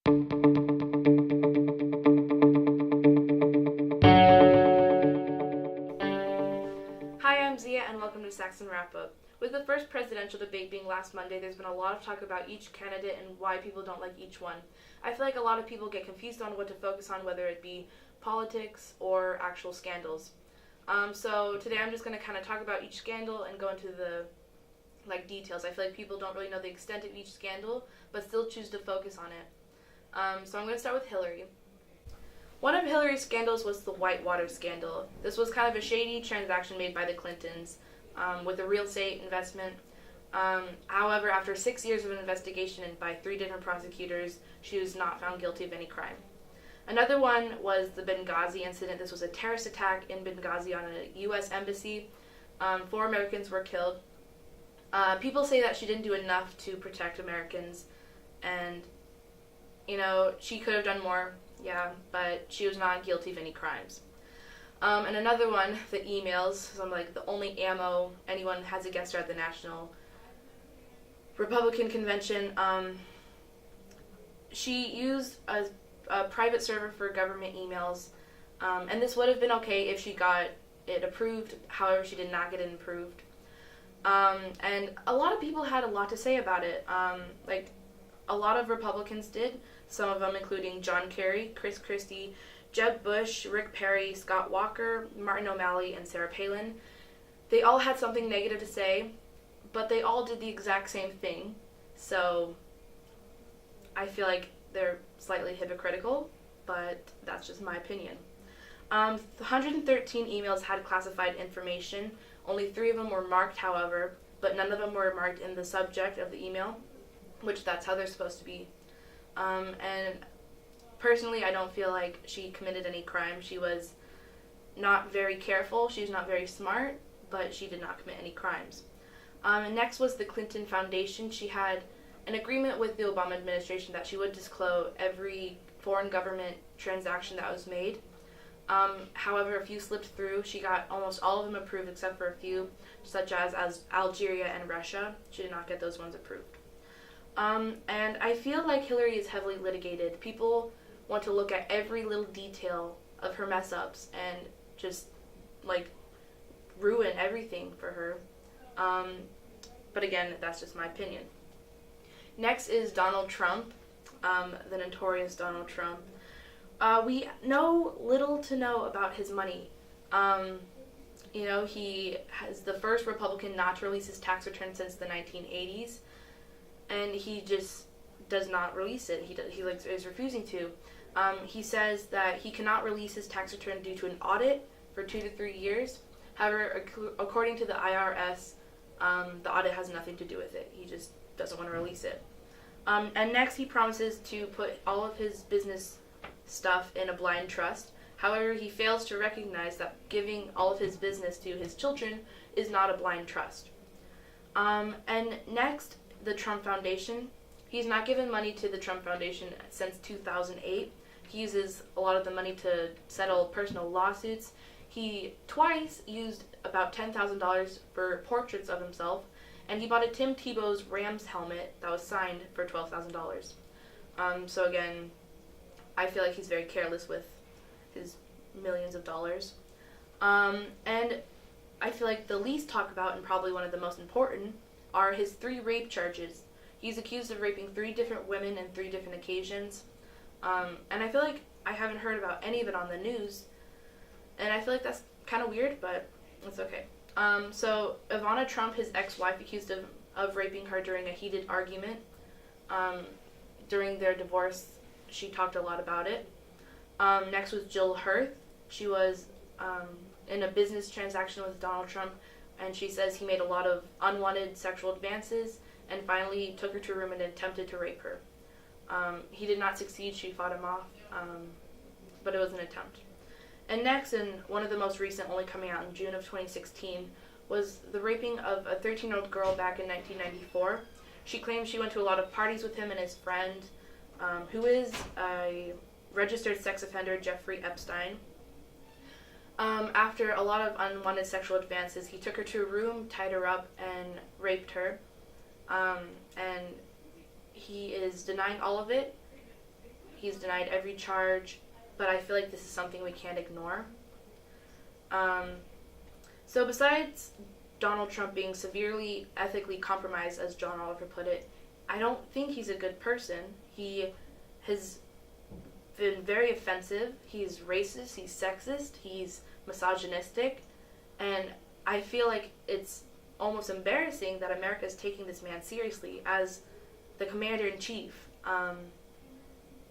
Hi, I'm Zia, and welcome to Saxon Wrap-Up. With the first presidential debate being last Monday, there's been a lot of talk about each candidate and why people don't like each one. I feel like a lot of people get confused on what to focus on, whether it be politics or actual scandals. So today I'm just going to kind of talk about each scandal and go into the details. I feel like people don't really know the extent of each scandal, but still choose to focus on it. So I'm going to start with Hillary. One of Hillary's scandals was the Whitewater scandal. This was kind of a shady transaction made by the Clintons with a real estate investment. However, after 6 years of investigation and by 3 different prosecutors, she was not found guilty of any crime. Another one was the Benghazi incident. This was a terrorist attack in Benghazi on a U.S. embassy. 4 Americans were killed. People say that she didn't do enough to protect Americans, and, she could have done more. Yeah, but she was not guilty of any crimes. And another one, the emails, so the only ammo anyone has against her at the National Republican Convention. She used a private server for government emails, and this would have been okay if she got it approved. However, she did not get it approved. And a lot of people had a lot to say about it. A lot of Republicans did. Some of them including John Kerry, Chris Christie, Jeb Bush, Rick Perry, Scott Walker, Martin O'Malley, and Sarah Palin. They all had something negative to say, but they all did the exact same thing. So I feel like they're slightly hypocritical, but that's just my opinion. 113 emails had classified information. Only 3 of them were marked, however, but none of them were marked in the subject of the email, which that's how they're supposed to be. And personally, I don't feel like she committed any crime. She was not very careful. She was not very smart, but she did not commit any crimes. And next was the Clinton Foundation. She had an agreement with the Obama administration that she would disclose every foreign government transaction that was made. However, a few slipped through. She got almost all of them approved except for a few, such as Algeria and Russia. She did not get those ones approved. And I feel like Hillary is heavily litigated. People want to look at every little detail of her mess-ups and just, ruin everything for her. But again, that's just my opinion. Next is Donald Trump, the notorious Donald Trump. We know little to know about his money. He is the first Republican not to release his tax return since the 1980s. And he just does not release it. He is refusing to. He says that he cannot release his tax return due to an audit for 2 to 3 years. However, according to the IRS, the audit has nothing to do with it. He just doesn't want to release it. And next, he promises to put all of his business stuff in a blind trust. However, he fails to recognize that giving all of his business to his children is not a blind trust. And next, the Trump Foundation. He's not given money to the Trump Foundation since 2008. He uses a lot of the money to settle personal lawsuits. He twice used about $10,000 for portraits of himself, and he bought a Tim Tebow's Rams helmet that was signed for $12,000. So again, I feel like he's very careless with his millions of dollars. And I feel like the least talked about and probably one of the most important are his 3 rape charges. He's accused of raping 3 different women in 3 different occasions. And I feel like I haven't heard about any of it on the news. And I feel like that's kind of weird, but it's okay. So Ivana Trump, his ex-wife, accused him of raping her during a heated argument. During their divorce, she talked a lot about it. Next was Jill Hurth. She was in a business transaction with Donald Trump, and she says he made a lot of unwanted sexual advances and finally took her to a room and attempted to rape her. He did not succeed. She fought him off, but it was an attempt. And next, and one of the most recent, only coming out in June of 2016, was the raping of a 13-year-old girl back in 1994. She claims she went to a lot of parties with him and his friend, who is a registered sex offender, Jeffrey Epstein. After a lot of unwanted sexual advances, he took her to a room, tied her up, and raped her. And he is denying all of it. He's denied every charge, but I feel like this is something we can't ignore. So besides Donald Trump being severely ethically compromised, as John Oliver put it, I don't think he's a good person. He has been very offensive. He's racist, he's sexist, he's misogynistic, and I feel like it's almost embarrassing that America is taking this man seriously as the commander-in-chief.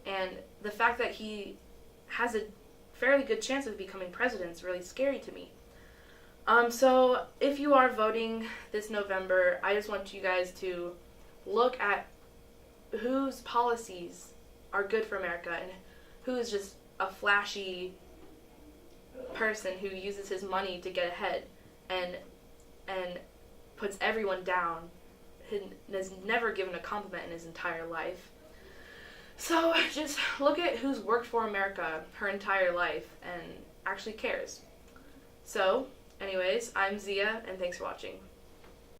And the fact that he has a fairly good chance of becoming president is really scary to me. So if you are voting this November, I just want you guys to look at whose policies are good for America and who is just a flashy person who uses his money to get ahead and puts everyone down. He has never given a compliment in his entire life. So just look at who's worked for America her entire life and actually cares. So, anyways, I'm Zia, and thanks for watching.